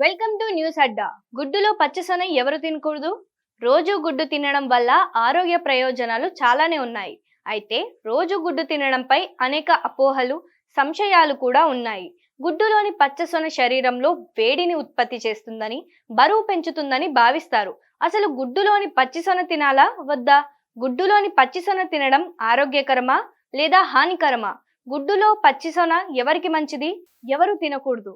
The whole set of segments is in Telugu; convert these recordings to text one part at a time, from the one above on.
వెల్కమ్ టు న్యూస్ అడ్డా. గుడ్డులో పచ్చసొన ఎవరు తినకూడదు? రోజు గుడ్డు తినడం వల్ల ఆరోగ్య ప్రయోజనాలు చాలానే ఉన్నాయి. అయితే రోజు గుడ్డు తినడంపై అనేక అపోహలు, సంశయాలు కూడా ఉన్నాయి. గుడ్డులోని పచ్చసొన శరీరంలో వేడిని ఉత్పత్తి చేస్తుందని, బరువు పెంచుతుందని భావిస్తారు. అసలు గుడ్డులోని పచ్చిసొన తినాలా వద్దా? గుడ్డులోని పచ్చిసొన తినడం ఆరోగ్యకరమా లేదా హానికరమా? గుడ్డులో పచ్చిసొన ఎవరికి మంచిది, ఎవరు తినకూడదు?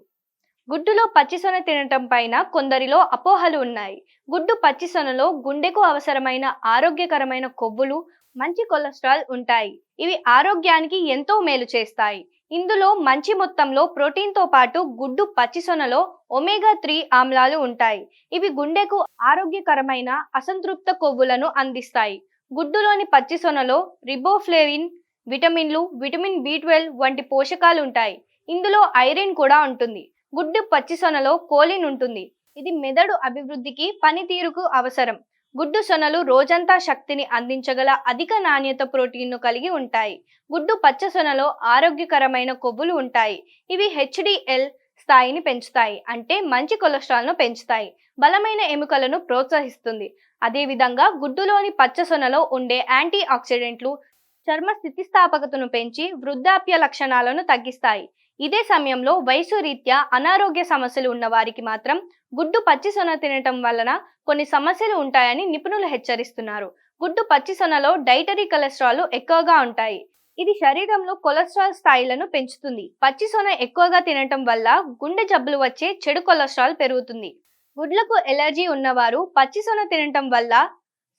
గుడ్డులో పచ్చిసొన తినటం పైన కొందరిలో అపోహలు ఉన్నాయి. గుడ్డు పచ్చిసొనలో గుండెకు అవసరమైన ఆరోగ్యకరమైన కొవ్వులు, మంచి కొలెస్ట్రాల్ ఉంటాయి. ఇవి ఆరోగ్యానికి ఎంతో మేలు చేస్తాయి. ఇందులో మంచి మొత్తంలో ప్రోటీన్తో పాటు గుడ్డు పచ్చిసొనలో ఒమేగా 3 ఆమ్లాలు ఉంటాయి. ఇవి గుండెకు ఆరోగ్యకరమైన అసంతృప్త కొవ్వులను అందిస్తాయి. గుడ్డులోని పచ్చిసొనలో రిబోఫ్లేవిన్, విటమిన్లు, విటమిన్ బి12 వంటి పోషకాలు ఉంటాయి. ఇందులో ఐరన్ కూడా ఉంటుంది. గుడ్డు పచ్చిసొనలో కోలిన్ ఉంటుంది. ఇది మెదడు అభివృద్ధికి, పనితీరుకు అవసరం. గుడ్డు సొనలు రోజంతా శక్తిని అందించగల అధిక నాణ్యత ప్రోటీన్ను కలిగి ఉంటాయి. గుడ్డు పచ్చసొనలో ఆరోగ్యకరమైన కొవ్వులు ఉంటాయి. ఇవి హెచ్డిఎల్ స్థాయిని పెంచుతాయి, అంటే మంచి కొలెస్ట్రాల్ను పెంచుతాయి. బలమైన ఎముకలను ప్రోత్సహిస్తుంది. అదేవిధంగా గుడ్డులోని పచ్చసొనలో ఉండే యాంటీ ఆక్సిడెంట్లు చర్మ స్థితిస్థాపకతను పెంచి వృద్ధాప్య లక్షణాలను తగ్గిస్తాయి. ఇదే సమయంలో వయసు రీత్యా అనారోగ్య సమస్యలు ఉన్న వారికి మాత్రం గుడ్డు పచ్చిసొన తినటం వలన కొన్ని సమస్యలు ఉంటాయని నిపుణులు హెచ్చరిస్తున్నారు. గుడ్డు పచ్చిసొనలో డైటరీ కొలెస్ట్రాల్ ఎక్కువగా ఉంటాయి. ఇది శరీరంలో కొలెస్ట్రాల్ స్థాయిలను పెంచుతుంది. పచ్చిసొన ఎక్కువగా తినటం వల్ల గుండె జబ్బులు వచ్చే చెడు కొలెస్ట్రాల్ పెరుగుతుంది. గుడ్లకు ఎలర్జీ ఉన్నవారు పచ్చిసొన తినటం వల్ల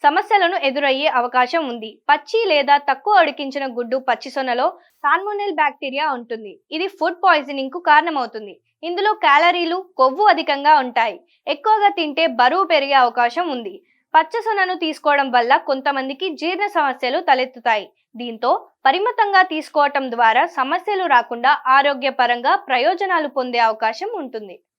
సమస్యలను ఎదురయ్యే అవకాశం ఉంది. పచ్చి లేదా తక్కువ ఉడికించిన గుడ్డు పచ్చిసొనలో సాల్మొనెల్ బ్యాక్టీరియా ఉంటుంది. ఇది ఫుడ్ పాయిజనింగ్ కు కారణమవుతుంది. ఇందులో క్యాలరీలు, కొవ్వు అధికంగా ఉంటాయి. ఎక్కువగా తింటే బరువు పెరిగే అవకాశం ఉంది. పచ్చసొనను తీసుకోవడం వల్ల కొంతమందికి జీర్ణ సమస్యలు తలెత్తుతాయి. దీంతో పరిమితంగా తీసుకోవటం ద్వారా సమస్యలు రాకుండా ఆరోగ్యపరంగా ప్రయోజనాలు పొందే అవకాశం ఉంటుంది.